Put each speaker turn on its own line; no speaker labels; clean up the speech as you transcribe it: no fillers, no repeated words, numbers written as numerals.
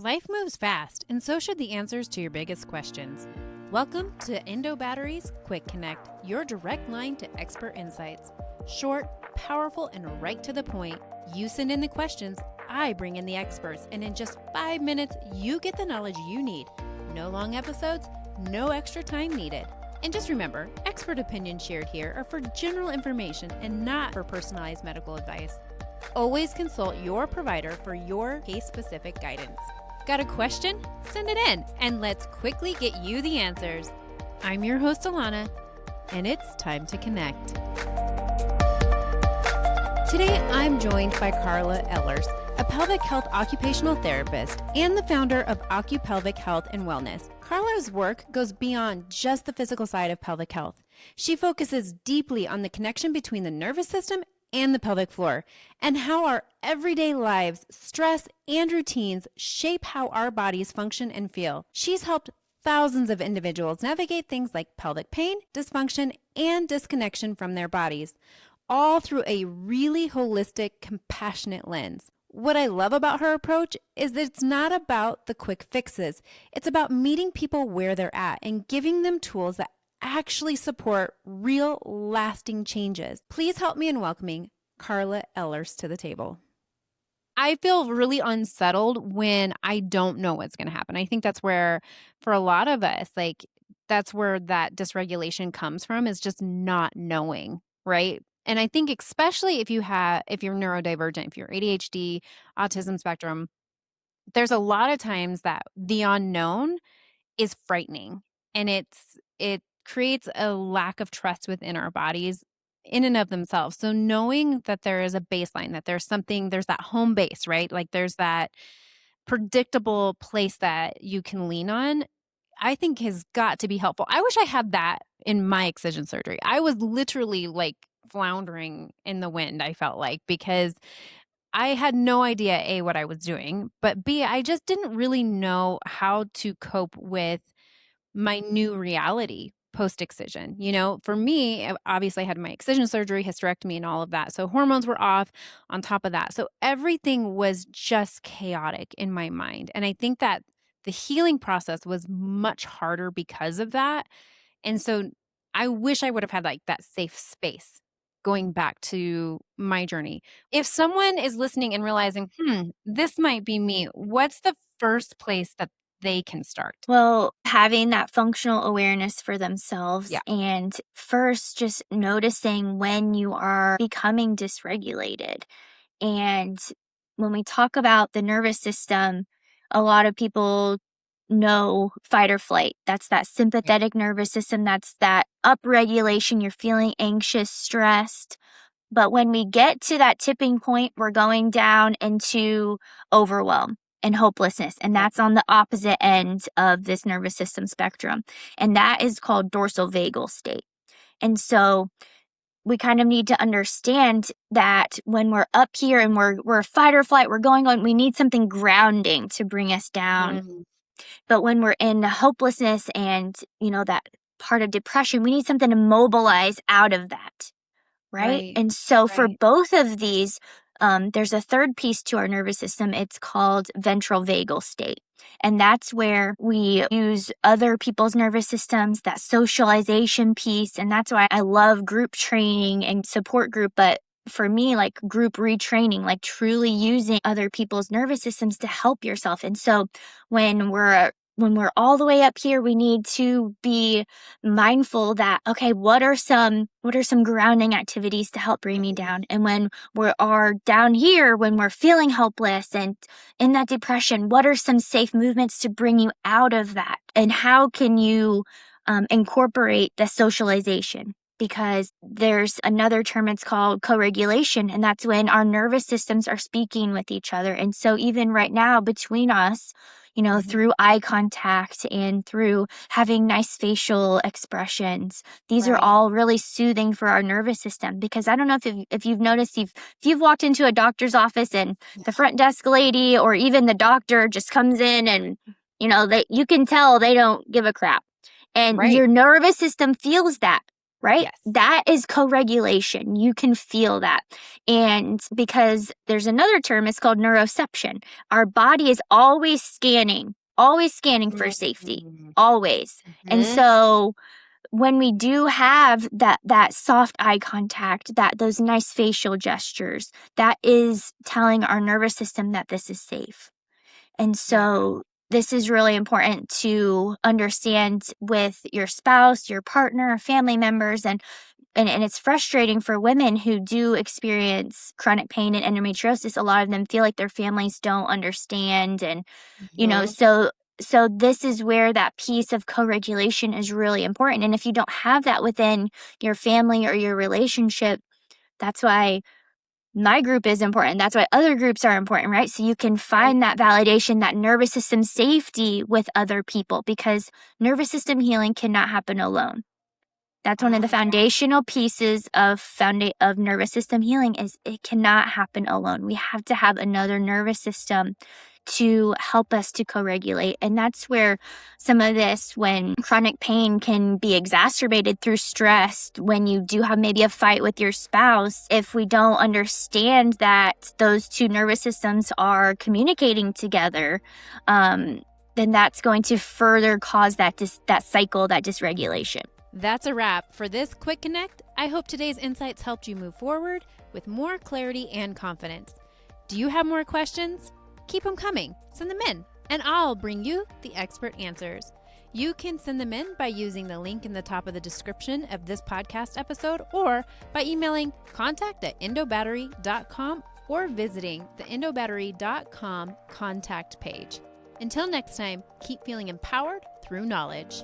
Life moves fast, and so should the answers to your biggest questions. Welcome to Endo Battery's Quick Connect, your direct line to expert insights. Short, powerful, and right to the point. You send in the questions, I bring in the experts, and in just 5 minutes, you get the knowledge you need. No long episodes, no extra time needed. And just remember, expert opinions shared here are for general information and not for personalized medical advice. Always consult your provider for your case-specific guidance. Got a question? Send it in, and let's quickly get you the answers. I'm your host, Alana, and it's time to connect. Today, I'm joined by Karla Ehlers, a pelvic health occupational therapist and the founder of Pelvic Health and Wellness. Karla's work goes beyond just the physical side of pelvic health. She focuses deeply on the connection between the nervous system and the pelvic floor, and how our everyday lives, stress, and routines shape how our bodies function and feel. She's helped thousands of individuals navigate things like pelvic pain, dysfunction, and disconnection from their bodies, all through a really holistic, compassionate lens. What I love about her approach is that it's not about the quick fixes. It's about meeting people where they're at and giving them tools that actually support real, lasting changes. Please help me in welcoming Karla Ehlers to the table. I feel really unsettled when I don't know what's going to happen. I think that's where, for a lot of us, that's where that dysregulation comes from, is just not knowing, right? And I think especially if you're neurodivergent, if you're ADHD, autism spectrum, there's a lot of times that the unknown is frightening, and it creates a lack of trust within our bodies in and of themselves. So knowing that there is a baseline, that there's that home base, right? Like there's that predictable place that you can lean on, I think has got to be helpful. I wish I had that in my excision surgery. I was literally floundering in the wind, I felt like, because I had no idea, A, what I was doing, but B, I just didn't really know how to cope with my new reality post-excision. For me, obviously I had my excision surgery, hysterectomy, and all of that. So hormones were off on top of that. So everything was just chaotic in my mind. And I think that the healing process was much harder because of that. And so I wish I would have had that safe space going back to my journey. If someone is listening and realizing, this might be me, what's the first place that they can start?
Well, having that functional awareness for themselves, and first just noticing when you are becoming dysregulated. And when we talk about the nervous system, a lot of people know fight or flight. That's that sympathetic nervous system. That's that upregulation. You're feeling anxious, stressed. But when we get to that tipping point, we're going down into overwhelm and hopelessness. And that's on the opposite end of this nervous system spectrum. And that is called dorsal vagal state. And so we kind of need to understand that when we're up here and we're fight or flight, we're going on, we need something grounding to bring us down. Mm-hmm. But when we're in hopelessness and, that part of depression, we need something to mobilize out of that. Right? And so for both of these, there's a third piece to our nervous system. It's called ventral vagal state. And that's where we use other people's nervous systems, that socialization piece. And that's why I love group training and support group. But for me, group retraining, truly using other people's nervous systems to help yourself. And so when we're all the way up here, we need to be mindful that, okay, what are some grounding activities to help bring me down? And when we are down here, when we're feeling helpless and in that depression, what are some safe movements to bring you out of that? And how can you incorporate the socialization? Because there's another term, it's called co-regulation, and that's when our nervous systems are speaking with each other. And so even right now between us, through eye contact and through having nice facial expressions, these are all really soothing for our nervous system. Because I don't know if you've noticed, if you've walked into a doctor's office and the front desk lady or even the doctor just comes in and, you can tell they don't give a crap. And your nervous system feels that. right?
Yes.
That is co-regulation. You can feel that. And because there's another term, it's called neuroception. Our body is always scanning for safety, always. And so when we do have that soft eye contact, those nice facial gestures, that is telling our nervous system that this is safe. And so this is really important to understand with your spouse, your partner, family members, and it's frustrating for women who do experience chronic pain and endometriosis. A lot of them feel like their families don't understand, and so this is where that piece of co-regulation is really important. And if you don't have that within your family or your relationship, that's why my group is important. That's why other groups are important, right? So you can find that validation, that nervous system safety with other people, because nervous system healing cannot happen alone. That's one of the foundational pieces of nervous system healing is it cannot happen alone. We have to have another nervous system to help us to co-regulate. And that's where some of this, when chronic pain can be exacerbated through stress, when you do have maybe a fight with your spouse, if we don't understand that those two nervous systems are communicating together, then that's going to further cause that cycle, that dysregulation.
That's a wrap for this Quick Connect. I hope today's insights helped you move forward with more clarity and confidence. Do you have more questions? Keep them coming. Send them in, and I'll bring you the expert answers. You can send them in by using the link in the top of the description of this podcast episode, or by emailing contact@endobattery.com or visiting the endobattery.com contact page. Until next time, keep feeling empowered through knowledge.